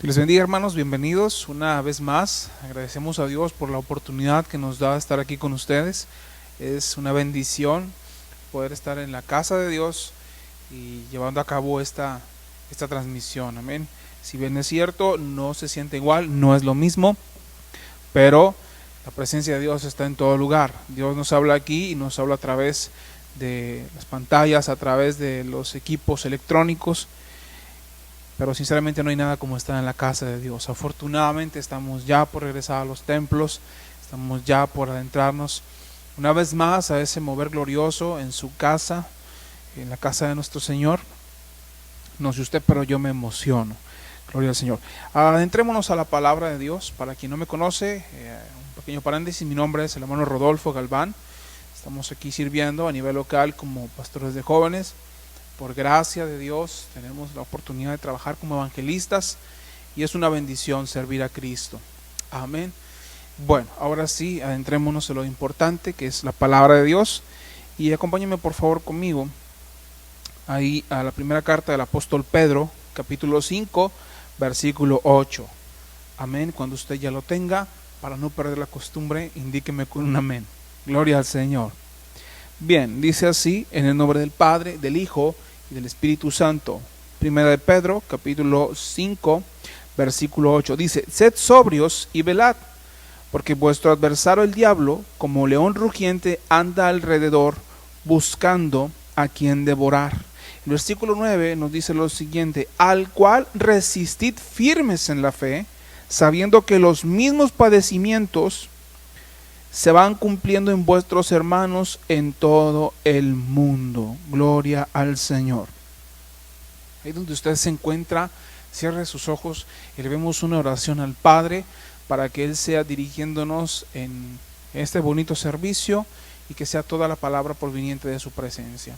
Que les bendiga, hermanos, bienvenidos una vez más. Agradecemos a Dios por la oportunidad que nos da de estar aquí con ustedes. Es una bendición poder estar en la casa de Dios y llevando a cabo esta transmisión. Amén. Si bien es cierto, no se siente igual, no es lo mismo, pero la presencia de Dios está en todo lugar. Dios nos habla aquí y nos habla a través de las pantallas, a través de los equipos electrónicos. Pero sinceramente no hay nada como estar en la casa de Dios. Afortunadamente estamos ya por regresar a los templos, estamos ya por adentrarnos una vez más a ese mover glorioso en su casa, en la casa de nuestro Señor. No sé usted, pero yo me emociono. Gloria al Señor. Adentrémonos a la palabra de Dios. Para quien no me conoce, un pequeño paréntesis, mi nombre es el hermano Rodolfo Galván. Estamos aquí sirviendo a nivel local como pastores de jóvenes. Por gracia de Dios tenemos la oportunidad de trabajar como evangelistas y es una bendición servir a Cristo. Amén. Bueno, ahora sí, adentrémonos en lo importante que es la palabra de Dios y acompáñenme por favor conmigo ahí a la primera carta del apóstol Pedro, capítulo 5, versículo 8. Amén. Cuando usted ya lo tenga, para no perder la costumbre, indíqueme con un amén. Gloria al Señor. Bien, dice así, en el nombre del Padre, del Hijo y del Espíritu Santo. Primera de Pedro, capítulo 5, versículo 8. Dice, sed sobrios y velad, porque vuestro adversario el diablo, como león rugiente, anda alrededor, buscando a quien devorar. El versículo 9 nos dice lo siguiente, al cual resistid firmes en la fe, sabiendo que los mismos padecimientos se van cumpliendo en vuestros hermanos en todo el mundo. Gloria al Señor. Ahí donde usted se encuentra, cierre sus ojos y le vemos una oración al Padre para que Él sea dirigiéndonos en este bonito servicio y que sea toda la palabra proveniente de su presencia.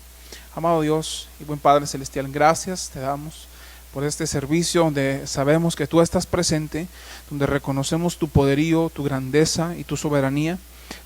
Amado Dios y buen Padre Celestial, gracias te damos por este servicio donde sabemos que tú estás presente, donde reconocemos tu poderío, tu grandeza y tu soberanía.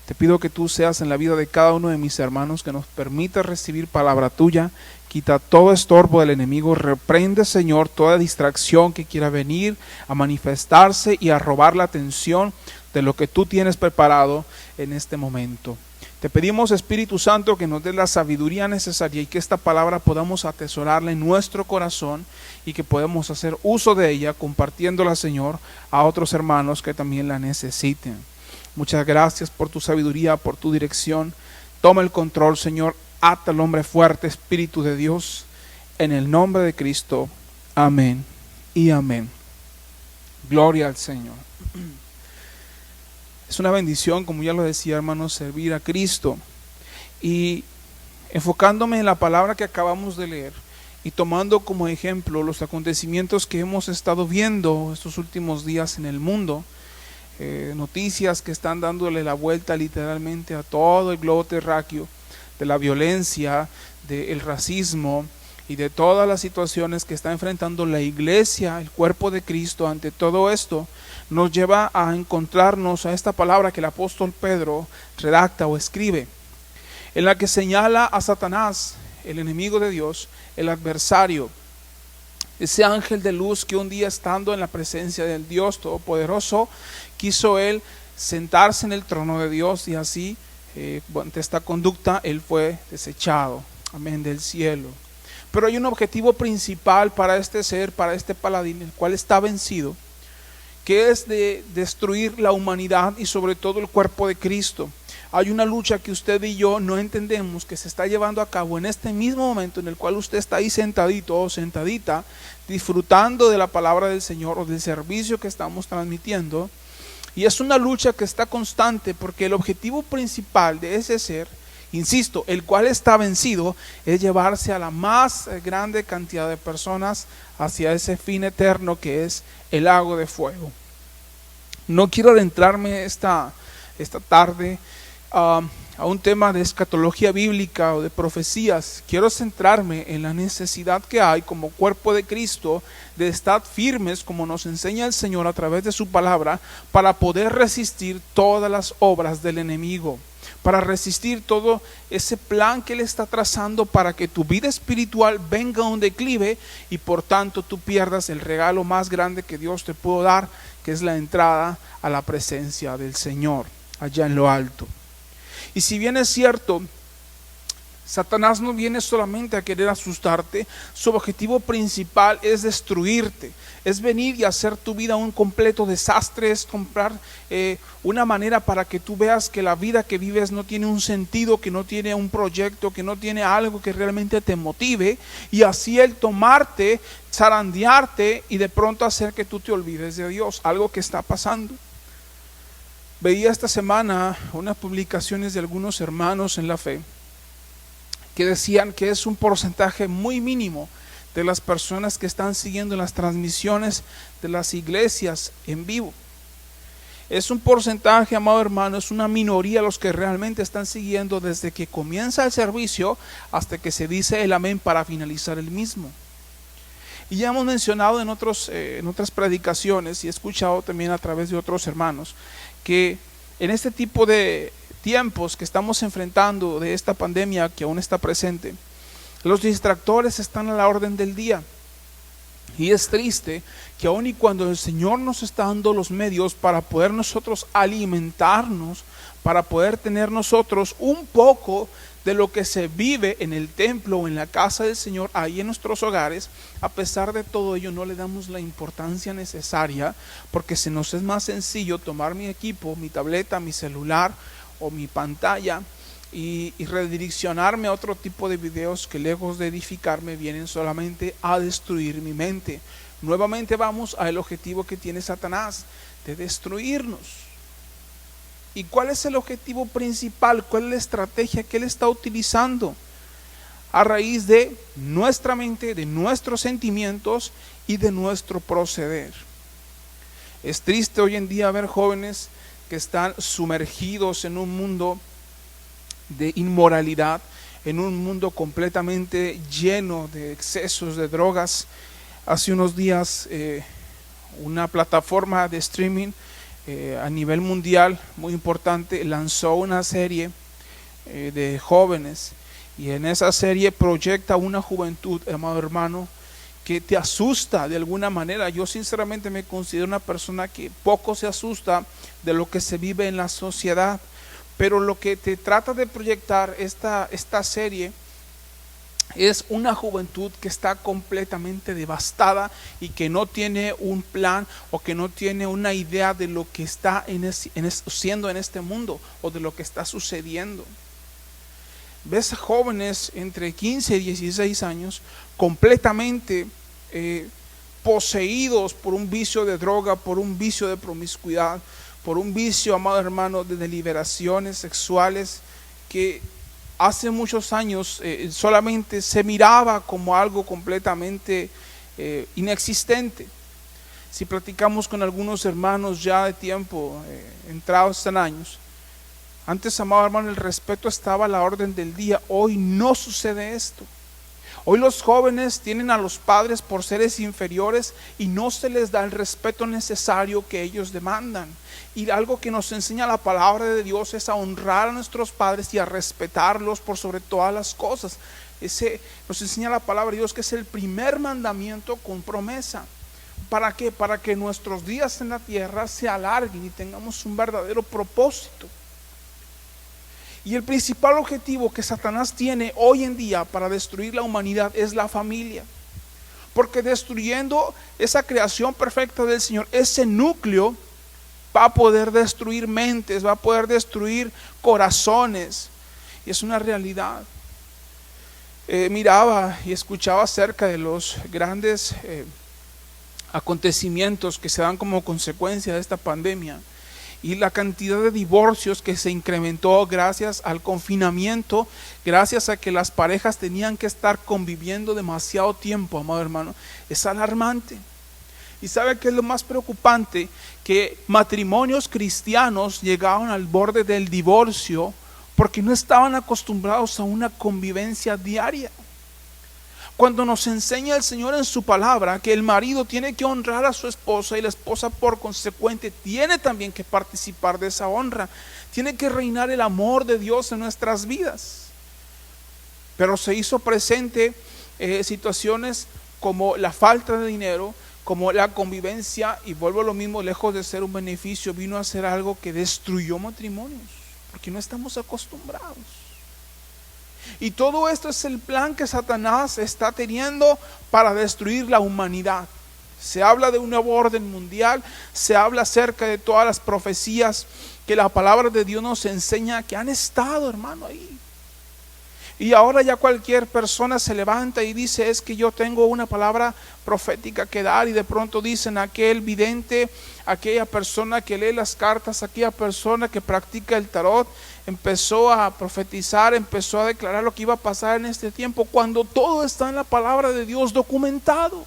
Te pido que tú seas en la vida de cada uno de mis hermanos, que nos permita recibir palabra tuya. Quita todo estorbo del enemigo, reprende, Señor, toda distracción que quiera venir a manifestarse y a robar la atención de lo que tú tienes preparado en este momento. Te pedimos, Espíritu Santo, que nos des la sabiduría necesaria y que esta palabra podamos atesorarla en nuestro corazón y que podamos hacer uso de ella, compartiéndola, Señor, a otros hermanos que también la necesiten. Muchas gracias por tu sabiduría, por tu dirección. Toma el control, Señor. Ata al hombre fuerte, Espíritu de Dios, en el nombre de Cristo. Amén y amén. Gloria al Señor. Es una bendición, como ya lo decía, hermanos, servir a Cristo. Y enfocándome en la palabra que acabamos de leer y tomando como ejemplo los acontecimientos que hemos estado viendo estos últimos días en el mundo, noticias que están dándole la vuelta literalmente a todo el globo terráqueo, de la violencia, del racismo y de todas las situaciones que está enfrentando la iglesia, el cuerpo de Cristo. Ante todo esto nos lleva a encontrarnos a esta palabra que el apóstol Pedro redacta o escribe, en la que señala a Satanás, el enemigo de Dios, el adversario, ese ángel de luz que un día, estando en la presencia del Dios Todopoderoso, quiso él sentarse en el trono de Dios y así, ante esta conducta, él fue desechado, amén, del cielo. Pero hay un objetivo principal para este ser, para este paladín, el cual está vencido, que es de destruir la humanidad y sobre todo el cuerpo de Cristo. Hay una lucha que usted y yo no entendemos, que se está llevando a cabo en este mismo momento en el cual usted está ahí sentadito o sentadita, disfrutando de la palabra del Señor o del servicio que estamos transmitiendo. Y es una lucha que está constante, porque el objetivo principal de ese ser, insisto, el cual está vencido, es llevarse a la más grande cantidad de personas hacia ese fin eterno que es el lago de fuego. No quiero adentrarme esta tarde a un tema de escatología bíblica o de profecías. Quiero centrarme en la necesidad que hay como cuerpo de Cristo de estar firmes, como nos enseña el Señor a través de su palabra, para poder resistir todas las obras del enemigo. para resistir todo ese plan que Él está trazando para que tu vida espiritual venga a un declive y por tanto tú pierdas el regalo más grande que Dios te pudo dar, que es la entrada a la presencia del Señor allá en lo alto. Y si bien es cierto, Satanás no viene solamente a querer asustarte, su objetivo principal es destruirte, es venir y hacer tu vida un completo desastre, es comprar una manera para que tú veas que la vida que vives no tiene un sentido, que no tiene un proyecto, que no tiene algo que realmente te motive, y así él tomarte, zarandearte y de pronto hacer que tú te olvides de Dios, algo que está pasando. Veía esta semana unas publicaciones de algunos hermanos en la fe que decían que es un porcentaje muy mínimo de las personas que están siguiendo las transmisiones de las iglesias en vivo. Es un porcentaje, amado hermano, es una minoría los que realmente están siguiendo desde que comienza el servicio hasta que se dice el amén para finalizar el mismo. Y ya hemos mencionado en otras predicaciones y he escuchado también a través de otros hermanos que en este tipo de tiempos que estamos enfrentando de esta pandemia que aún está presente, los distractores están a la orden del día. Y es triste que aun y cuando el Señor nos está dando los medios para poder nosotros alimentarnos, para poder tener nosotros un poco de lo que se vive en el templo o en la casa del Señor, ahí en nuestros hogares, a pesar de todo ello no le damos la importancia necesaria, porque se nos es más sencillo tomar mi equipo, mi tableta, mi celular o mi pantalla y redireccionarme a otro tipo de videos que lejos de edificarme vienen solamente a destruir mi mente. Nuevamente vamos al objetivo que tiene Satanás, de destruirnos. ¿Y cuál es el objetivo principal? ¿Cuál es la estrategia que él está utilizando? A raíz de nuestra mente, de nuestros sentimientos y de nuestro proceder. Es triste hoy en día ver jóvenes que están sumergidos en un mundo de inmoralidad, en un mundo completamente lleno de excesos de drogas. Hace unos días una plataforma de streaming a nivel mundial muy importante lanzó una serie de jóvenes, y en esa serie proyecta una juventud, amado hermano, que te asusta de alguna manera. Yo sinceramente me considero una persona que poco se asusta de lo que se vive en la sociedad, pero lo que te trata de proyectar esta serie es una juventud que está completamente devastada y que no tiene un plan o que no tiene una idea de lo que está siendo en este mundo o de lo que está sucediendo. Ves a jóvenes entre 15 y 16 años completamente poseídos por un vicio de droga, por un vicio de promiscuidad, por un vicio, amado hermano, de deliberaciones sexuales que hace muchos años solamente se miraba como algo completamente inexistente. Si platicamos con algunos hermanos ya de tiempo, entrados en años, antes, amado hermano, el respeto estaba a la orden del día. Hoy no sucede esto. Hoy los jóvenes tienen a los padres por seres inferiores y no se les da el respeto necesario que ellos demandan. Y algo que nos enseña la palabra de Dios es a honrar a nuestros padres y a respetarlos por sobre todas las cosas. Nos enseña la palabra de Dios que es el primer mandamiento con promesa. ¿Para qué? Para que nuestros días en la tierra se alarguen y tengamos un verdadero propósito. Y el principal objetivo que Satanás tiene hoy en día para destruir la humanidad es la familia. Porque destruyendo esa creación perfecta del Señor, ese núcleo va a poder destruir mentes, va a poder destruir corazones. Y es una realidad. Miraba y escuchaba acerca de los grandes acontecimientos que se dan como consecuencia de esta pandemia. Y la cantidad de divorcios que se incrementó gracias al confinamiento, gracias a que las parejas tenían que estar conviviendo demasiado tiempo, amado hermano, es alarmante. Y sabe que es lo más preocupante, que matrimonios cristianos llegaban al borde del divorcio porque no estaban acostumbrados a una convivencia diaria. Cuando nos enseña el Señor en su palabra que el marido tiene que honrar a su esposa y la esposa por consecuente tiene también que participar de esa honra. Tiene que reinar el amor de Dios en nuestras vidas. Pero se hizo presente situaciones como la falta de dinero, como la convivencia, y vuelvo a lo mismo, lejos de ser un beneficio, vino a ser algo que destruyó matrimonios, porque no estamos acostumbrados. Y todo esto es el plan que Satanás está teniendo para destruir la humanidad. Se habla de un nuevo orden mundial, se habla acerca de todas las profecías que la palabra de Dios nos enseña que han estado, hermano, ahí. Y ahora ya cualquier persona se levanta y dice, es que yo tengo una palabra profética que dar, y de pronto dicen aquel vidente, aquella persona que lee las cartas, aquella persona que practica el tarot, empezó a profetizar, empezó a declarar lo que iba a pasar en este tiempo, cuando todo está en la palabra de Dios documentado.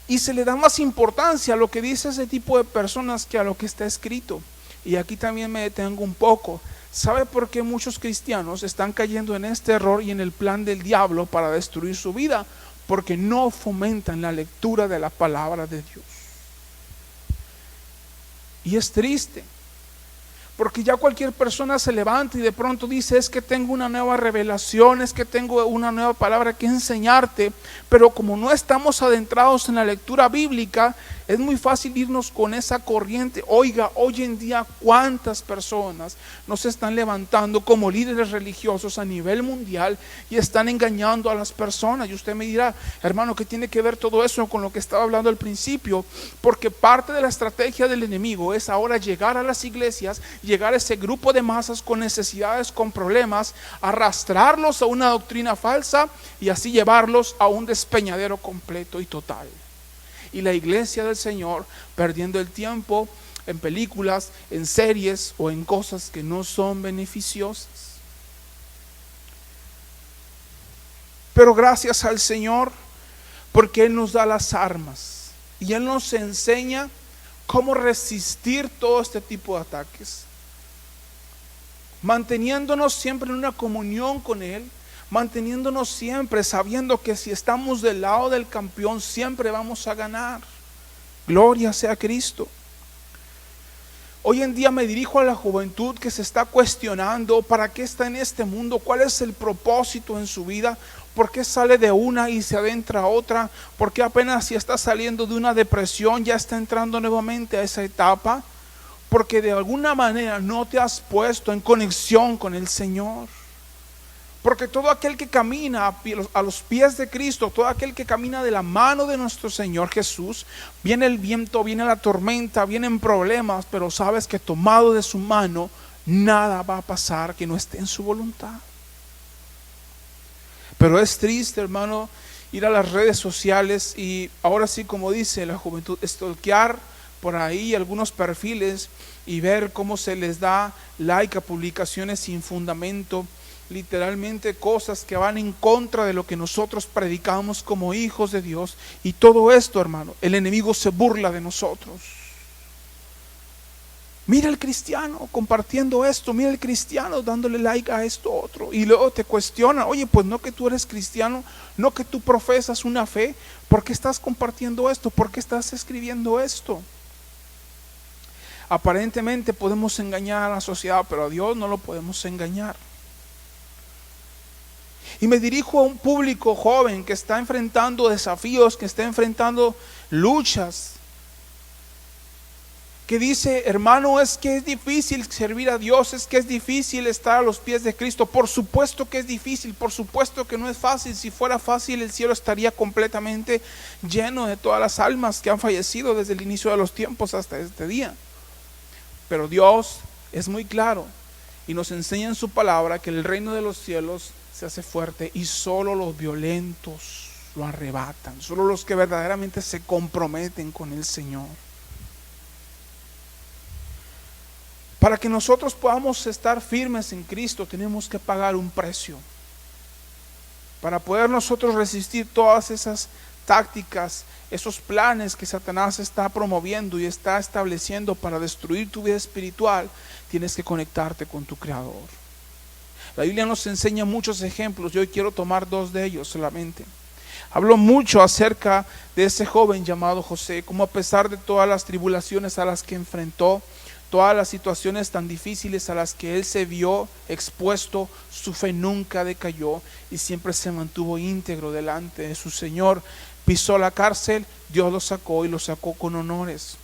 Y se le da más importancia a lo que dice ese tipo de personas que a lo que está escrito. Y aquí también me detengo un poco. ¿Sabe por qué muchos cristianos están cayendo en este error y en el plan del diablo para destruir su vida? Porque no fomentan la lectura de la palabra de Dios. Y es triste, porque ya cualquier persona se levanta y de pronto dice, es que tengo una nueva revelación, es que tengo una nueva palabra que enseñarte, pero como no estamos adentrados en la lectura bíblica, es muy fácil irnos con esa corriente. Oiga, hoy en día cuántas personas nos están levantando como líderes religiosos a nivel mundial y están engañando a las personas. Y usted me dirá, hermano, ¿qué tiene que ver todo eso con lo que estaba hablando al principio? Porque parte de la estrategia del enemigo es ahora llegar a las iglesias, llegar a ese grupo de masas con necesidades, con problemas, arrastrarlos a una doctrina falsa y así llevarlos a un despeñadero completo y total. Y la iglesia del Señor perdiendo el tiempo en películas, en series o en cosas que no son beneficiosas. Pero gracias al Señor, porque Él nos da las armas y Él nos enseña cómo resistir todo este tipo de ataques, manteniéndonos siempre en una comunión con Él, manteniéndonos siempre sabiendo que si estamos del lado del campeón siempre vamos a ganar. Gloria sea a Cristo. Hoy en día me dirijo a la juventud que se está cuestionando para qué está en este mundo, cuál es el propósito en su vida, por qué sale de una y se adentra a otra, por qué apenas si está saliendo de una depresión ya está entrando nuevamente a esa etapa, porque de alguna manera no te has puesto en conexión con el Señor. Porque todo aquel que camina a los pies de Cristo, todo aquel que camina de la mano de nuestro Señor Jesús, viene el viento, viene la tormenta, vienen problemas, pero sabes que tomado de su mano, nada va a pasar que no esté en su voluntad. Pero es triste, hermano, ir a las redes sociales y ahora sí, como dice la juventud, stalkear por ahí algunos perfiles y ver cómo se les da like a publicaciones sin fundamento, literalmente cosas que van en contra de lo que nosotros predicamos como hijos de Dios. Y todo esto, hermano, el enemigo se burla de nosotros. Mira el cristiano compartiendo esto, mira el cristiano dándole like a esto otro, y luego te cuestiona, oye, pues no que tú eres cristiano, no que tú profesas una fe, ¿por qué estás compartiendo esto? ¿Por qué estás escribiendo esto? Aparentemente podemos engañar a la sociedad, pero a Dios no lo podemos engañar. Y me dirijo a un público joven que está enfrentando desafíos, que está enfrentando luchas, que dice, hermano, es que es difícil servir a Dios, es que es difícil estar a los pies de Cristo. Por supuesto que es difícil, por supuesto que no es fácil. Si fuera fácil, el cielo estaría completamente lleno de todas las almas que han fallecido desde el inicio de los tiempos hasta este día. Pero Dios es muy claro y nos enseña en su palabra que el reino de los cielos se hace fuerte y solo los violentos lo arrebatan, solo los que verdaderamente se comprometen con el Señor. Para que nosotros podamos estar firmes en Cristo tenemos que pagar un precio. Para poder nosotros resistir todas esas tácticas, esos planes que Satanás está promoviendo y está estableciendo para destruir tu vida espiritual, tienes que conectarte con tu Creador. La Biblia nos enseña muchos ejemplos y hoy quiero tomar 2 de ellos solamente. Habló mucho acerca de ese joven llamado José, como a pesar de todas las tribulaciones a las que enfrentó, todas las situaciones tan difíciles a las que él se vio expuesto, su fe nunca decayó y siempre se mantuvo íntegro delante de su Señor. Pisó la cárcel, Dios lo sacó y lo sacó con honores.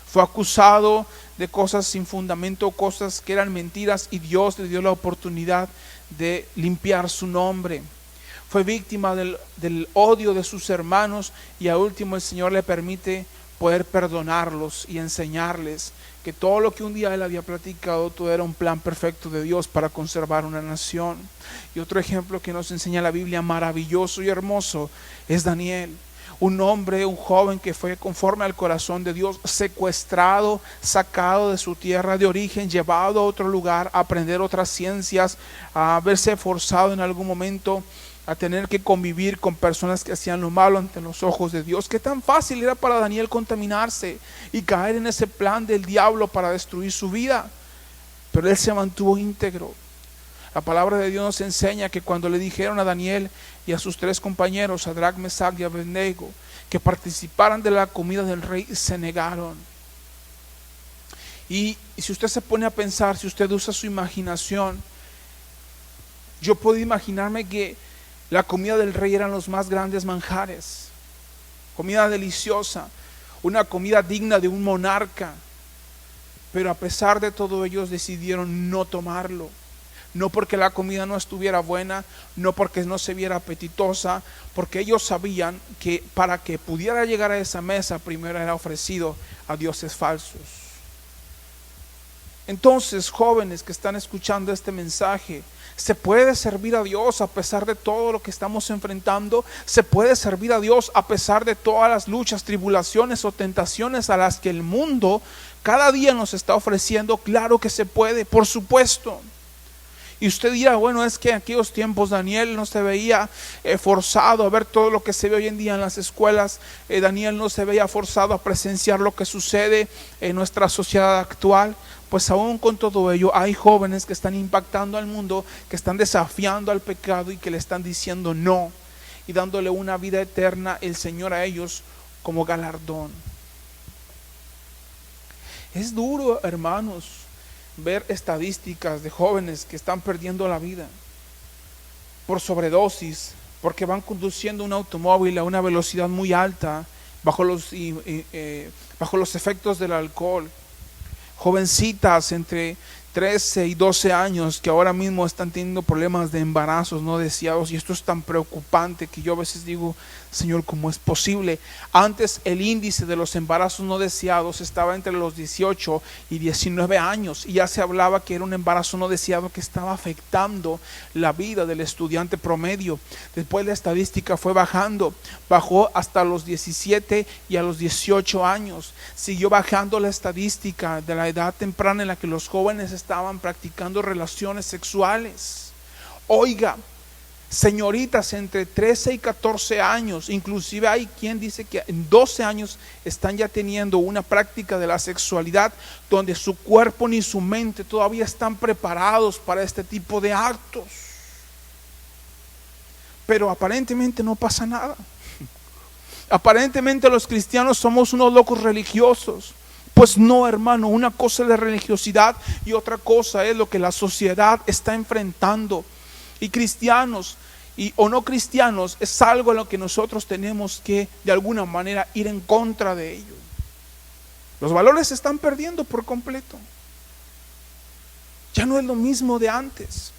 Fue acusado de cosas sin fundamento, cosas que eran mentiras, y Dios le dio la oportunidad de limpiar su nombre. Fue víctima del odio de sus hermanos, y a último el Señor le permite poder perdonarlos y enseñarles que todo lo que un día él había platicado, todo era un plan perfecto de Dios para conservar una nación. Y otro ejemplo que nos enseña la Biblia, maravilloso y hermoso, es Daniel. Un hombre, un joven que fue conforme al corazón de Dios, secuestrado, sacado de su tierra de origen, llevado a otro lugar a aprender otras ciencias, a verse forzado en algún momento a tener que convivir con personas que hacían lo malo ante los ojos de Dios. Qué tan fácil era para Daniel contaminarse y caer en ese plan del diablo para destruir su vida, pero él se mantuvo íntegro. La palabra de Dios nos enseña que cuando le dijeron a Daniel y a sus 3 compañeros, Sadrac, Mesac y Abednego, que participaran de la comida del rey, se negaron. Y si usted se pone a pensar, si usted usa su imaginación, yo puedo imaginarme que la comida del rey eran los más grandes manjares, comida deliciosa, una comida digna de un monarca, pero a pesar de todo ellos decidieron no tomarlo. No porque la comida no estuviera buena, no porque no se viera apetitosa, porque ellos sabían que para que pudiera llegar a esa mesa primero era ofrecido a dioses falsos. Entonces, jóvenes que están escuchando este mensaje, se puede servir a Dios a pesar de todo lo que estamos enfrentando. Se puede servir a Dios a pesar de todas las luchas, tribulaciones o tentaciones a las que el mundo cada día nos está ofreciendo. Claro que se puede, por supuesto. Y usted dirá, bueno, es que en aquellos tiempos Daniel no se veía forzado a ver todo lo que se ve hoy en día en las escuelas. Daniel no se veía forzado a presenciar lo que sucede en nuestra sociedad actual. Pues aún con todo ello hay jóvenes que están impactando al mundo, que están desafiando al pecado y que le están diciendo no y dándole una vida eterna el Señor a ellos como galardón. Es duro, hermanos, ver estadísticas de jóvenes que están perdiendo la vida por sobredosis, porque van conduciendo un automóvil a una velocidad muy alta bajo los efectos del alcohol. Jovencitas entre 13 y 12 años que ahora mismo están teniendo problemas de embarazos no deseados, y esto es tan preocupante que yo a veces digo, Señor, ¿cómo es posible? Antes el índice de los embarazos no deseados estaba entre los 18 y 19 años y ya se hablaba que era un embarazo no deseado que estaba afectando la vida del estudiante promedio. Después la estadística fue bajando, bajó hasta los 17 y a los 18 años. Siguió bajando la estadística de la edad temprana en la que los jóvenes estaban practicando relaciones sexuales. Oiga, señoritas entre 13 y 14 años, inclusive hay quien dice que en 12 años están ya teniendo una práctica de la sexualidad donde su cuerpo ni su mente todavía están preparados para este tipo de actos. Pero aparentemente no pasa nada. Aparentemente los cristianos somos unos locos religiosos. Pues no, hermano, una cosa es la religiosidad y otra cosa es lo que la sociedad está enfrentando. Y cristianos o no cristianos es algo a lo que nosotros tenemos que de alguna manera ir en contra de ello. Los valores se están perdiendo por completo. Ya no es lo mismo de antes.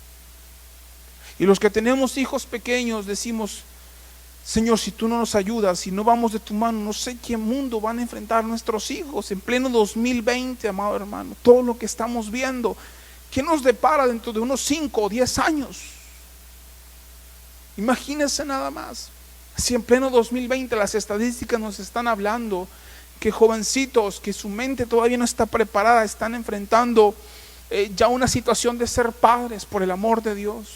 Y los que tenemos hijos pequeños decimos, Señor, si tú no nos ayudas, si no vamos de tu mano, no sé qué mundo van a enfrentar nuestros hijos en pleno 2020, amado hermano. Todo lo que estamos viendo, ¿qué nos depara dentro de unos 5 o 10 años? Imagínense nada más. Si en pleno 2020 las estadísticas nos están hablando que jovencitos que su mente todavía no está preparada están enfrentando ya una situación de ser padres, por el amor de Dios.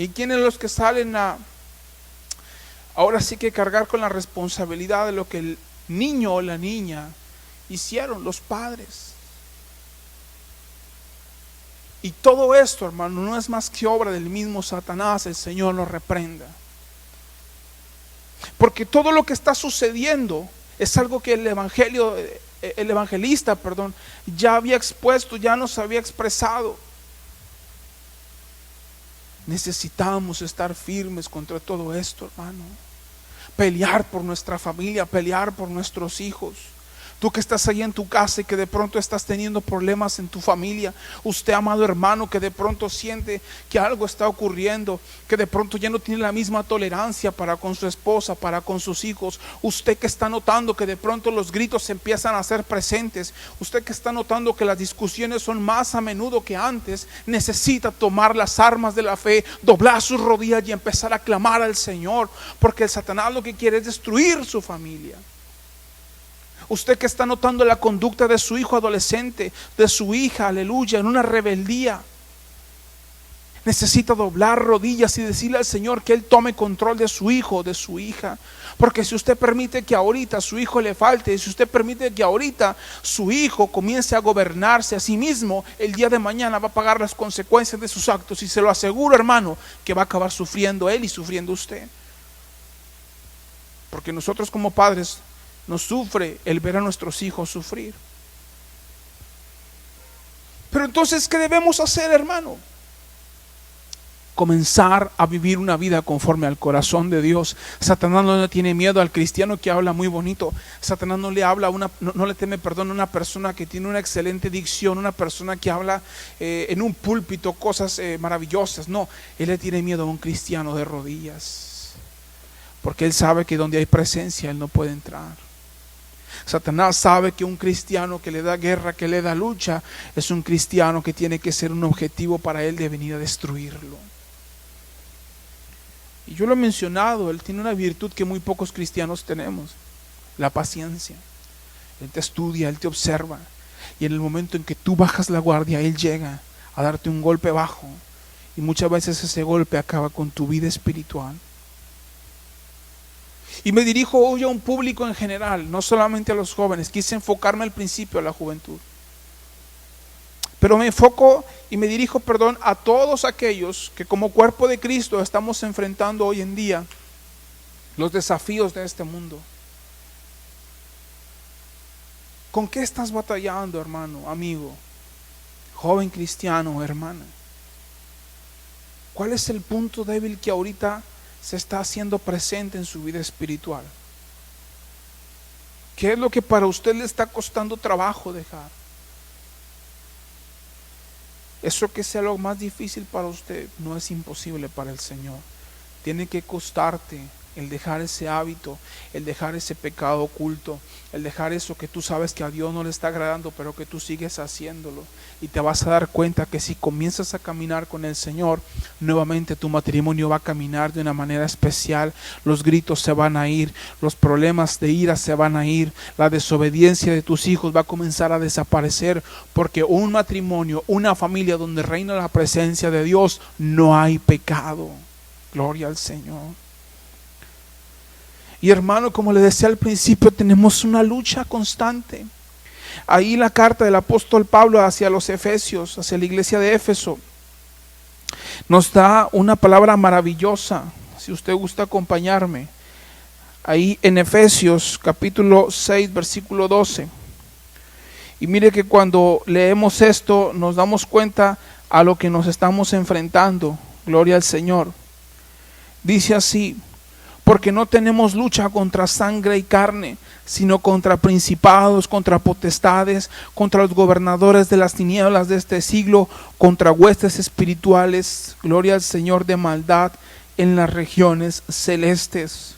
¿Y quiénes los que salen ahora sí que cargar con la responsabilidad de lo que el niño o la niña hicieron? Los padres. Y todo esto, hermano, no es más que obra del mismo Satanás. El Señor lo reprenda. Porque todo lo que está sucediendo es algo que el evangelista, ya había expuesto, ya nos había expresado. Necesitamos estar firmes contra todo esto, hermano. Pelear por nuestra familia, pelear por nuestros hijos. Tú que estás ahí en tu casa y que de pronto estás teniendo problemas en tu familia. Usted, amado hermano, que de pronto siente que algo está ocurriendo, que de pronto ya no tiene la misma tolerancia para con su esposa, para con sus hijos. Usted que está notando que de pronto los gritos empiezan a ser presentes. Usted que está notando que las discusiones son más a menudo que antes. Necesita tomar las armas de la fe, doblar sus rodillas y empezar a clamar al Señor. Porque el Satanás lo que quiere es destruir su familia. Usted que está notando la conducta de su hijo adolescente, de su hija, aleluya, en una rebeldía, necesita doblar rodillas y decirle al Señor que Él tome control de su hijo, de su hija. Porque si usted permite que ahorita su hijo le falte, si usted permite que ahorita su hijo comience a gobernarse a sí mismo, el día de mañana va a pagar las consecuencias de sus actos. Y se lo aseguro, hermano, que va a acabar sufriendo él y sufriendo usted. Porque nosotros como padres nos sufre el ver a nuestros hijos sufrir. Pero entonces, ¿qué debemos hacer, hermano? Comenzar a vivir una vida conforme al corazón de Dios. Satanás no le tiene miedo al cristiano que habla muy bonito. Satanás no le habla no le teme, a una persona que tiene una excelente dicción, una persona que habla en un púlpito cosas maravillosas. No, él le tiene miedo a un cristiano de rodillas, porque él sabe que donde hay presencia él no puede entrar. Satanás sabe que un cristiano que le da guerra, que le da lucha, es un cristiano que tiene que ser un objetivo para él de venir a destruirlo. Y yo lo he mencionado, él tiene una virtud que muy pocos cristianos tenemos: la paciencia. Él te estudia, él te observa, y en el momento en que tú bajas la guardia, él llega a darte un golpe bajo, y muchas veces ese golpe acaba con tu vida espiritual. Y me dirijo hoy a un público en general, no solamente a los jóvenes. Quise enfocarme al principio a la juventud, pero me enfoco y me dirijo, a todos aquellos que como cuerpo de Cristo estamos enfrentando hoy en día los desafíos de este mundo. ¿Con qué estás batallando, hermano, amigo, joven cristiano, hermana? ¿Cuál es el punto débil que ahorita se está haciendo presente en su vida espiritual? ¿Qué es lo que para usted le está costando trabajo dejar? Eso que sea lo más difícil para usted no es imposible para el Señor. Tiene que costarte el dejar ese hábito, el dejar ese pecado oculto, el dejar eso que tú sabes que a Dios no le está agradando, pero que tú sigues haciéndolo. Y te vas a dar cuenta que si comienzas a caminar con el Señor, nuevamente tu matrimonio va a caminar de una manera especial. Los gritos se van a ir, los problemas de ira se van a ir, la desobediencia de tus hijos va a comenzar a desaparecer, porque un matrimonio, una familia donde reina la presencia de Dios, no hay pecado. Gloria al Señor. Y hermano, como le decía al principio, tenemos una lucha constante. Ahí la carta del apóstol Pablo hacia los Efesios, hacia la iglesia de Éfeso, nos da una palabra maravillosa. Si usted gusta acompañarme, ahí en Efesios capítulo 6 versículo 12. Y mire que cuando leemos esto nos damos cuenta a lo que nos estamos enfrentando. Gloria al Señor. Dice así: porque no tenemos lucha contra sangre y carne, sino contra principados, contra potestades, contra los gobernadores de las tinieblas de este siglo, contra huestes espirituales, gloria al Señor, de maldad en las regiones celestes.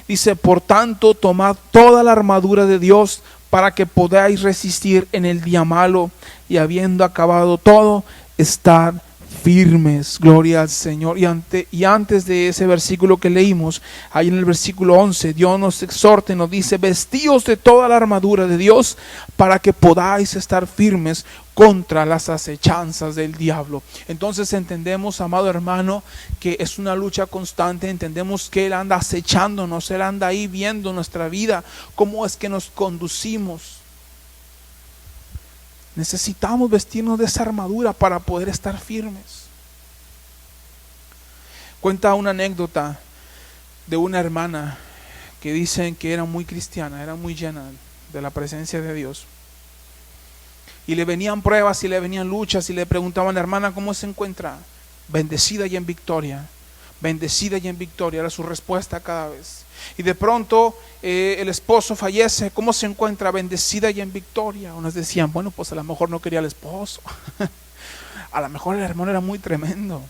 Dice: por tanto, tomad toda la armadura de Dios para que podáis resistir en el día malo, y habiendo acabado todo, estad firmes. Gloria al Señor. Y antes de ese versículo que leímos, ahí en el versículo 11, Dios nos exhorta y nos dice: vestíos de toda la armadura de Dios para que podáis estar firmes contra las acechanzas del diablo. Entonces entendemos, amado hermano, que es una lucha constante. Entendemos que Él anda acechándonos, Él anda ahí viendo nuestra vida, cómo es que nos conducimos. Necesitamos vestirnos de esa armadura para poder estar firmes. Cuenta una anécdota de una hermana que dicen que era muy cristiana, era muy llena de la presencia de Dios. Y le venían pruebas y le venían luchas y le preguntaban: hermana, ¿cómo se encuentra? Bendecida y en victoria. Bendecida y en victoria era su respuesta cada vez. Y de pronto el esposo fallece. ¿Cómo se encuentra? Bendecida y en victoria. Unos decían: bueno, pues a lo mejor no quería al esposo. A lo mejor el hermano era muy tremendo.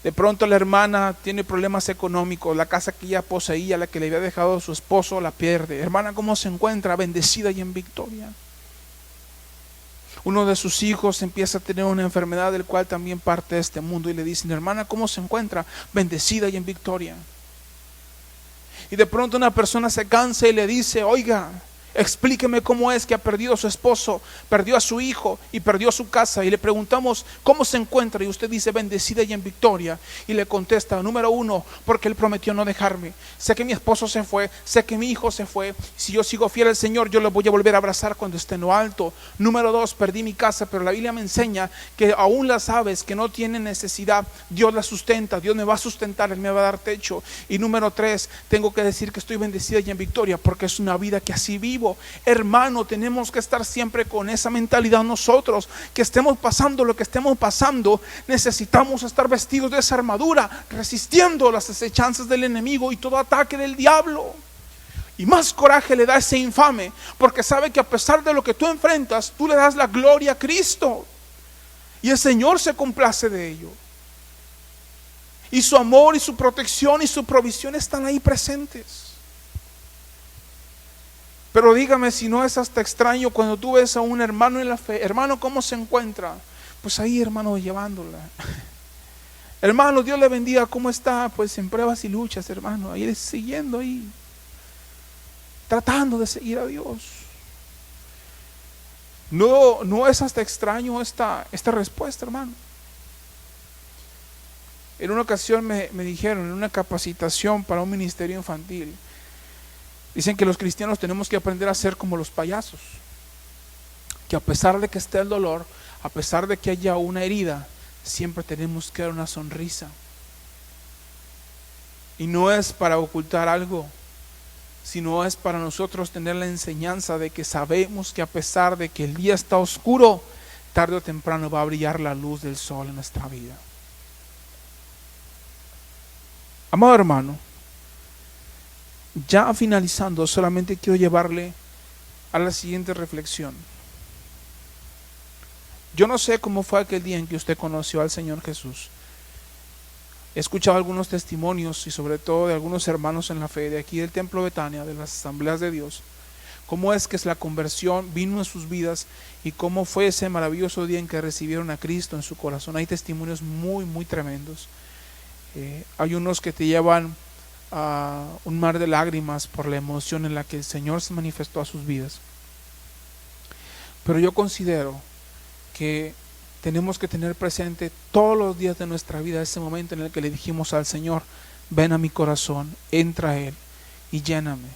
De pronto la hermana tiene problemas económicos. La casa que ella poseía, la que le había dejado a su esposo, la pierde. Hermana, ¿cómo se encuentra? Bendecida y en victoria. Uno de sus hijos empieza a tener una enfermedad del cual también parte de este mundo, y le dicen: hermana, ¿cómo se encuentra? Bendecida y en victoria. Y de pronto una persona se cansa y le dice: oiga, explíqueme cómo es que ha perdido a su esposo, perdió a su hijo y perdió su casa. Y le preguntamos: ¿cómo se encuentra? Y usted dice: bendecida y en victoria. Y le contesta: número uno, porque Él prometió no dejarme. Sé que mi esposo se fue, sé que mi hijo se fue. Si yo sigo fiel al Señor, yo lo voy a volver a abrazar cuando esté en lo alto. Número dos, perdí mi casa, pero la Biblia me enseña que aún las aves que no tienen necesidad, Dios las sustenta, Dios me va a sustentar, Él me va a dar techo. Y número tres, tengo que decir que estoy bendecida y en victoria, porque es una vida que así vivo. Hermano, tenemos que estar siempre con esa mentalidad nosotros, que estemos pasando lo que estemos pasando, necesitamos estar vestidos de esa armadura, resistiendo las acechanzas del enemigo y todo ataque del diablo. Y más coraje le da a ese infame, porque sabe que a pesar de lo que tú enfrentas, tú le das la gloria a Cristo, y el Señor se complace de ello, y su amor y su protección y su provisión están ahí presentes. Pero dígame si no es hasta extraño cuando tú ves a un hermano en la fe: hermano, ¿cómo se encuentra? Pues ahí, hermano, llevándola. Hermano, Dios le bendiga, ¿cómo está? Pues en pruebas y luchas, hermano, ahí siguiendo ahí, tratando de seguir a Dios. No es hasta extraño esta respuesta, hermano. En una ocasión me dijeron, en una capacitación para un ministerio infantil, dicen que los cristianos tenemos que aprender a ser como los payasos, que a pesar de que esté el dolor, a pesar de que haya una herida, siempre tenemos que dar una sonrisa. Y no es para ocultar algo, sino es para nosotros tener la enseñanza de que sabemos que a pesar de que el día está oscuro, tarde o temprano va a brillar la luz del sol en nuestra vida. Amado hermano, ya finalizando, solamente quiero llevarle a la siguiente reflexión. Yo no sé cómo fue aquel día en que usted conoció al Señor Jesús. He escuchado algunos testimonios y sobre todo de algunos hermanos en la fe de aquí del Templo Betania, de las Asambleas de Dios, cómo es que la conversión vino en sus vidas y cómo fue ese maravilloso día en que recibieron a Cristo en su corazón. Hay testimonios muy, muy tremendos. Hay unos que te llevan a un mar de lágrimas por la emoción en la que el Señor se manifestó a sus vidas. Pero yo considero que tenemos que tener presente todos los días de nuestra vida ese momento en el que le dijimos al Señor: ven a mi corazón, entra a Él y lléname.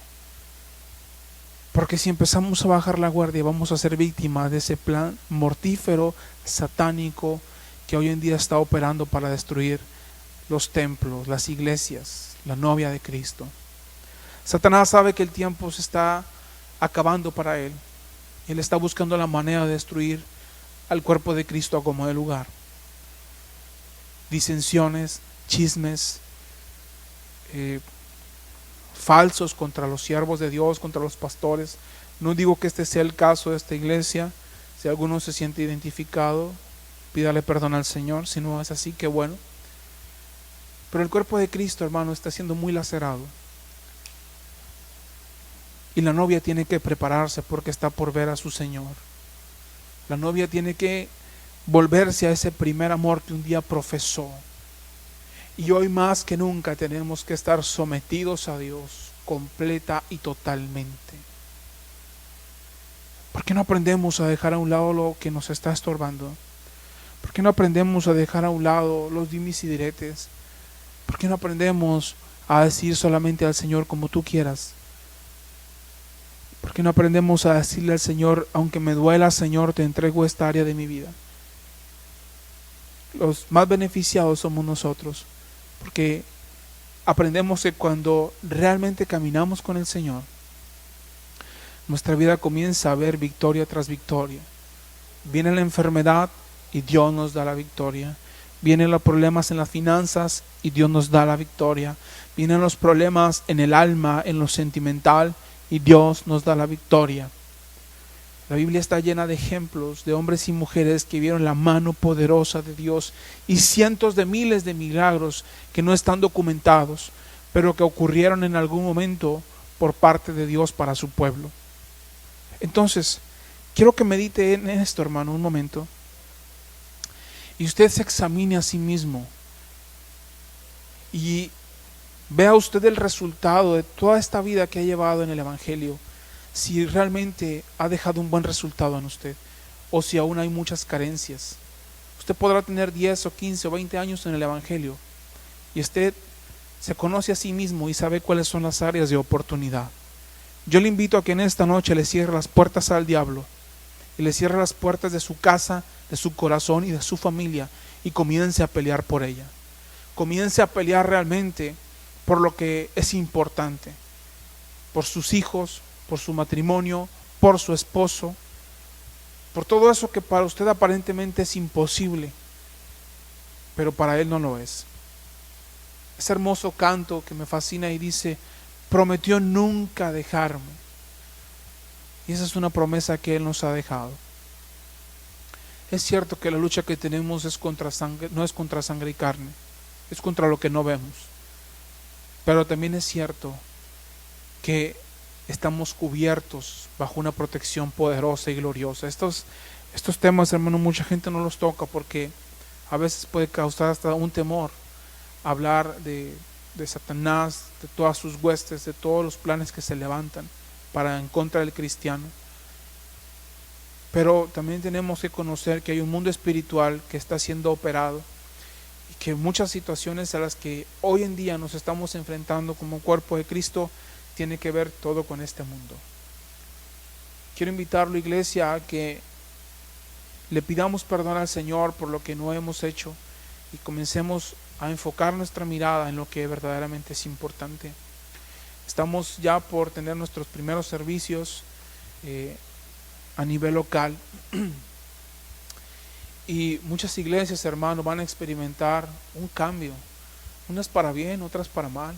Porque si empezamos a bajar la guardia, vamos a ser víctimas de ese plan mortífero, satánico, que hoy en día está operando para destruir los templos, las iglesias, la novia de Cristo. Satanás sabe que el tiempo se está acabando para él. Él está buscando la manera de destruir al cuerpo de Cristo a como de lugar. Disensiones, chismes, falsos contra los siervos de Dios, contra los pastores. No digo que este sea el caso de esta iglesia. Si alguno se siente identificado, pídale perdón al Señor. Si no es así, qué bueno. Pero el cuerpo de Cristo, hermano, está siendo muy lacerado. Y la novia tiene que prepararse porque está por ver a su Señor. La novia tiene que volverse a ese primer amor que un día profesó. Y hoy más que nunca tenemos que estar sometidos a Dios completa y totalmente. ¿Por qué no aprendemos a dejar a un lado lo que nos está estorbando? ¿Por qué no aprendemos a dejar a un lado los dimes y diretes? ¿Por qué no aprendemos a decir solamente al Señor como tú quieras? ¿Por qué no aprendemos a decirle al Señor, aunque me duela, Señor, te entrego esta área de mi vida? Los más beneficiados somos nosotros, porque aprendemos que cuando realmente caminamos con el Señor, nuestra vida comienza a ver victoria tras victoria. Viene la enfermedad y Dios nos da la victoria. Vienen los problemas en las finanzas y Dios nos da la victoria. Vienen los problemas en el alma, en lo sentimental, y Dios nos da la victoria. La Biblia está llena de ejemplos de hombres y mujeres que vieron la mano poderosa de Dios y cientos de miles de milagros que no están documentados, pero que ocurrieron en algún momento por parte de Dios para su pueblo. Entonces, quiero que medite en esto, hermano, un momento, y usted se examine a sí mismo y vea usted el resultado de toda esta vida que ha llevado en el Evangelio, si realmente ha dejado un buen resultado en usted o si aún hay muchas carencias. Usted podrá tener 10 o 15 o 20 años en el Evangelio y usted se conoce a sí mismo y sabe cuáles son las áreas de oportunidad. Yo le invito a que en esta noche le cierre las puertas al diablo y le cierre las puertas de su casa, de su corazón y de su familia, y comience a pelear por ella. Comience a pelear realmente por lo que es importante, por sus hijos, por su matrimonio, por su esposo, por todo eso que para usted aparentemente es imposible, pero para Él no lo es. Ese hermoso canto que me fascina y dice: prometió nunca dejarme. Y esa es una promesa que Él nos ha dejado. Es cierto que la lucha que tenemos es contra sangre, no es contra sangre y carne, es contra lo que no vemos. Pero también es cierto que estamos cubiertos bajo una protección poderosa y gloriosa. Estos temas, hermano, mucha gente no los toca porque a veces puede causar hasta un temor hablar de Satanás, de todas sus huestes, de todos los planes que se levantan para en contra del cristiano. Pero también tenemos que conocer que hay un mundo espiritual que está siendo operado y que muchas situaciones a las que hoy en día nos estamos enfrentando como cuerpo de Cristo tiene que ver todo con este mundo. Quiero invitarlo, iglesia, a que le pidamos perdón al Señor por lo que no hemos hecho y comencemos a enfocar nuestra mirada en lo que verdaderamente es importante. Estamos ya por tener nuestros primeros servicios a nivel local y muchas iglesias, hermanos, van a experimentar un cambio, unas para bien, otras para mal.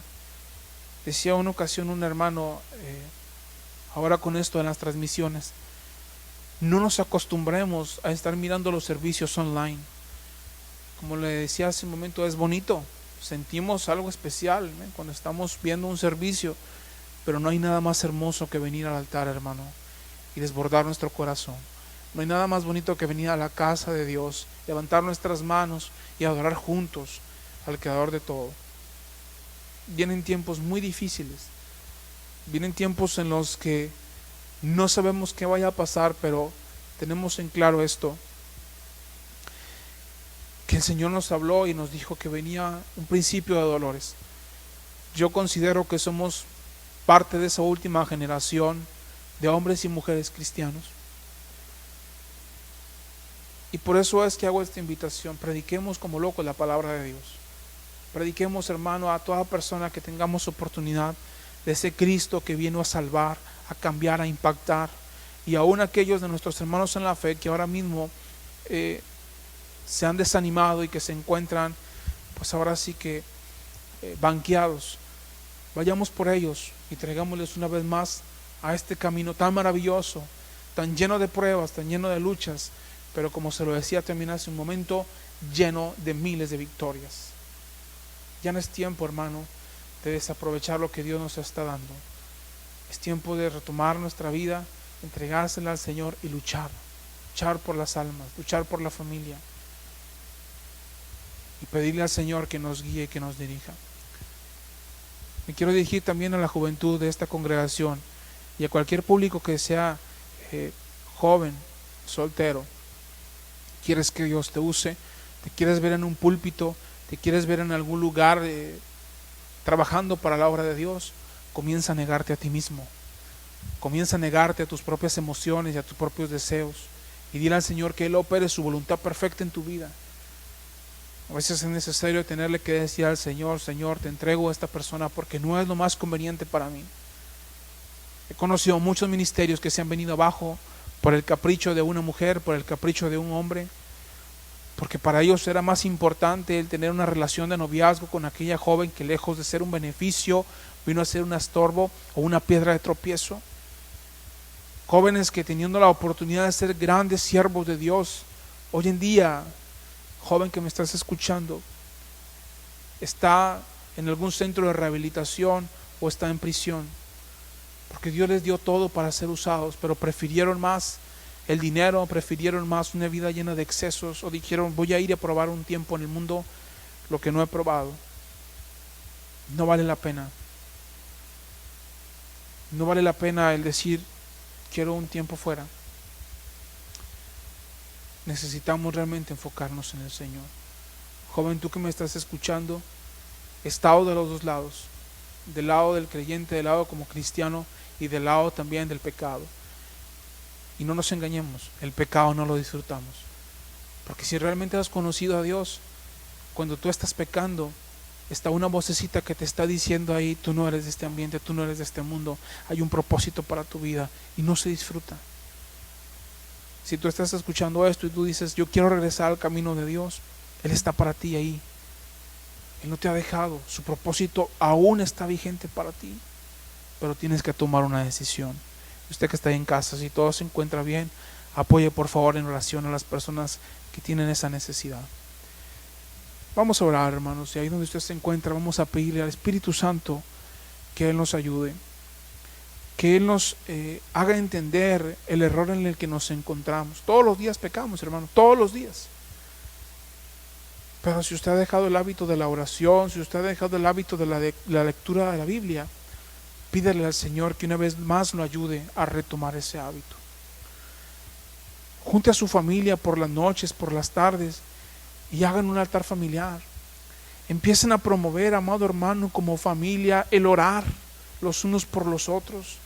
Decía una ocasión un hermano, ahora con esto de las transmisiones, no nos acostumbremos a estar mirando los servicios online. Como le decía hace un momento, es bonito, sentimos algo especial cuando estamos viendo un servicio, pero no hay nada más hermoso que venir al altar, hermano, y desbordar nuestro corazón. No hay nada más bonito que venir a la casa de Dios, levantar nuestras manos y adorar juntos al Creador de todo. Vienen tiempos muy difíciles, vienen tiempos en los que no sabemos qué vaya a pasar, pero tenemos en claro esto, que el Señor nos habló y nos dijo que venía un principio de dolores. Yo considero que somos parte de esa última generación de hombres y mujeres cristianos. Y por eso es que hago esta invitación: prediquemos como locos la palabra de Dios. Prediquemos, hermano, a toda persona que tengamos oportunidad de ese Cristo que vino a salvar, a cambiar, a impactar. Y aún aquellos de nuestros hermanos en la fe que ahora mismo se han desanimado y que se encuentran, pues ahora sí que banqueados. Vayamos por ellos y traigámosles una vez más a este camino tan maravilloso, tan lleno de pruebas, tan lleno de luchas, pero como se lo decía también hace un momento, lleno de miles de victorias. Ya no es tiempo, hermano, de desaprovechar lo que Dios nos está dando. Es tiempo de retomar nuestra vida, entregársela al Señor y luchar por las almas, luchar por la familia y pedirle al Señor que nos guíe y que nos dirija. Me quiero dirigir también a la juventud de esta congregación y a cualquier público que sea joven, soltero. ¿Quieres que Dios te use? ¿Te quieres ver en un púlpito? ¿Te quieres ver en algún lugar trabajando para la obra de Dios? Comienza a negarte a ti mismo. Comienza a negarte a tus propias emociones y a tus propios deseos y dile al Señor que Él opere su voluntad perfecta en tu vida. A veces es necesario tenerle que decir al Señor: Señor, te entrego a esta persona porque no es lo más conveniente para mí. He conocido muchos ministerios que se han venido abajo por el capricho de una mujer, por el capricho de un hombre, porque para ellos era más importante el tener una relación de noviazgo con aquella joven que, lejos de ser un beneficio, vino a ser un estorbo o una piedra de tropiezo. Jóvenes que, teniendo la oportunidad de ser grandes siervos de Dios, hoy en día, joven que me estás escuchando, está en algún centro de rehabilitación o está en prisión, porque Dios les dio todo para ser usados, pero prefirieron más el dinero, prefirieron más una vida llena de excesos, o dijeron: voy a ir a probar un tiempo en el mundo lo que no he probado. No vale la pena. No vale la pena el decir: quiero un tiempo fuera. Necesitamos realmente enfocarnos en el Señor. Joven, tú que me estás escuchando, he estado de los dos lados, del lado del creyente, del lado como cristiano y del lado también del pecado. Y no nos engañemos, el pecado no lo disfrutamos, porque si realmente has conocido a Dios, cuando tú estás pecando, está una vocecita que te está diciendo ahí: tú no eres de este ambiente, tú no eres de este mundo, hay un propósito para tu vida, y no se disfruta. Si tú estás escuchando esto y tú dices: yo quiero regresar al camino de Dios, Él está para ti ahí. Él no te ha dejado, su propósito aún está vigente para ti, pero tienes que tomar una decisión. Usted que está ahí en casa, si todo se encuentra bien, apoye por favor en oración a las personas que tienen esa necesidad. Vamos a orar, hermanos, y ahí donde usted se encuentra, vamos a pedirle al Espíritu Santo que Él nos ayude, que Él nos haga entender el error en el que nos encontramos. Todos los días pecamos, hermano, todos los días. Pero si usted ha dejado el hábito de la oración, si usted ha dejado el hábito de la lectura de la Biblia, pídele al Señor que una vez más lo ayude a retomar ese hábito. Junte a su familia por las noches, por las tardes, y hagan un altar familiar. Empiecen a promover, amado hermano, como familia, el orar los unos por los otros,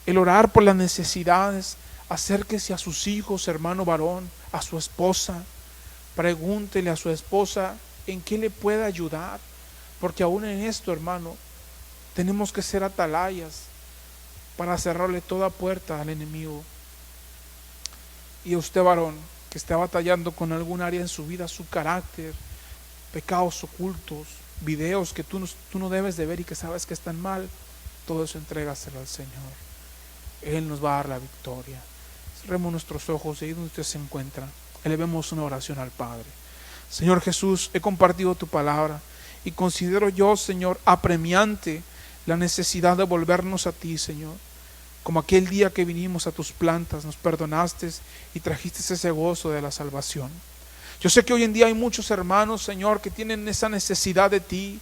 el orar por las necesidades. Acérquese a sus hijos, hermano varón, a su esposa. Pregúntele a su esposa en qué le puede ayudar, porque aún en esto, hermano, tenemos que ser atalayas para cerrarle toda puerta al enemigo. Y a usted, varón, que está batallando con algún área en su vida, su carácter, pecados ocultos, videos que tú no debes de ver y que sabes que están mal, todo eso entrégaselo al Señor. Él nos va a dar la victoria. Cerremos nuestros ojos y ahí donde usted se encuentra, elevemos una oración al Padre. Señor Jesús, he compartido tu palabra y considero yo, Señor, apremiante la necesidad de volvernos a ti, Señor. Como aquel día que vinimos a tus plantas, nos perdonaste y trajiste ese gozo de la salvación. Yo sé que hoy en día hay muchos hermanos, Señor, que tienen esa necesidad de ti,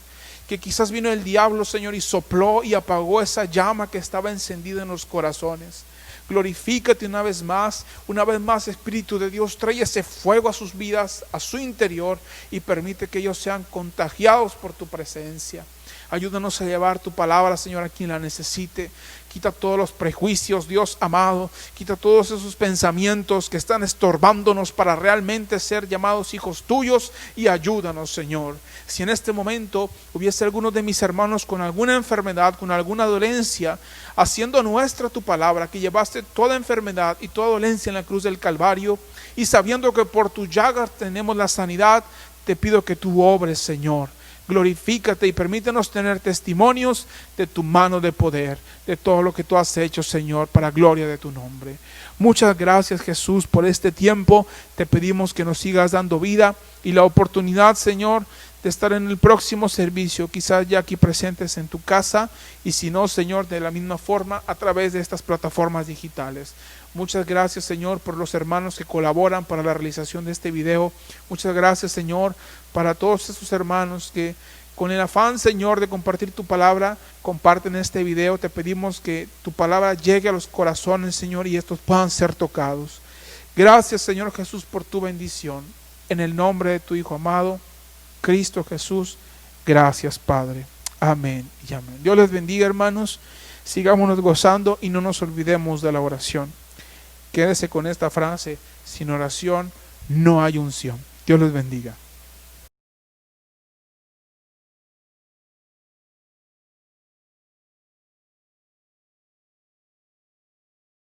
que quizás vino el diablo, Señor, y sopló y apagó esa llama que estaba encendida en los corazones. Glorifícate una vez más, Espíritu de Dios, trae ese fuego a sus vidas, a su interior, y permite que ellos sean contagiados por tu presencia. Ayúdanos a llevar tu palabra, Señor, a quien la necesite. Quita todos los prejuicios, Dios amado. Quita todos esos pensamientos que están estorbándonos para realmente ser llamados hijos tuyos, y ayúdanos, Señor. Si en este momento hubiese alguno de mis hermanos con alguna enfermedad, con alguna dolencia, haciendo nuestra tu palabra, que llevaste toda enfermedad y toda dolencia en la cruz del Calvario, y sabiendo que por tu llagas tenemos la sanidad, te pido que tú obres, Señor. Glorifícate y permítenos tener testimonios de tu mano de poder, de todo lo que tú has hecho, Señor, para gloria de tu nombre. Muchas gracias, Jesús, por este tiempo. Te pedimos que nos sigas dando vida y la oportunidad, Señor, de estar en el próximo servicio, quizás ya aquí presentes en tu casa, y si no, Señor, de la misma forma a través de estas plataformas digitales. Muchas gracias, Señor, por los hermanos que colaboran para la realización de este video. Muchas gracias, Señor, para todos esos hermanos que con el afán, Señor, de compartir tu palabra, comparten este video. Te pedimos que tu palabra llegue a los corazones, Señor, y estos puedan ser tocados. Gracias, Señor Jesús, por tu bendición. En el nombre de tu Hijo amado, Cristo Jesús, gracias, Padre. Amén y amén. Dios les bendiga, hermanos. Sigámonos gozando y no nos olvidemos de la oración. Quédese con esta frase: sin oración no hay unción. Dios los bendiga.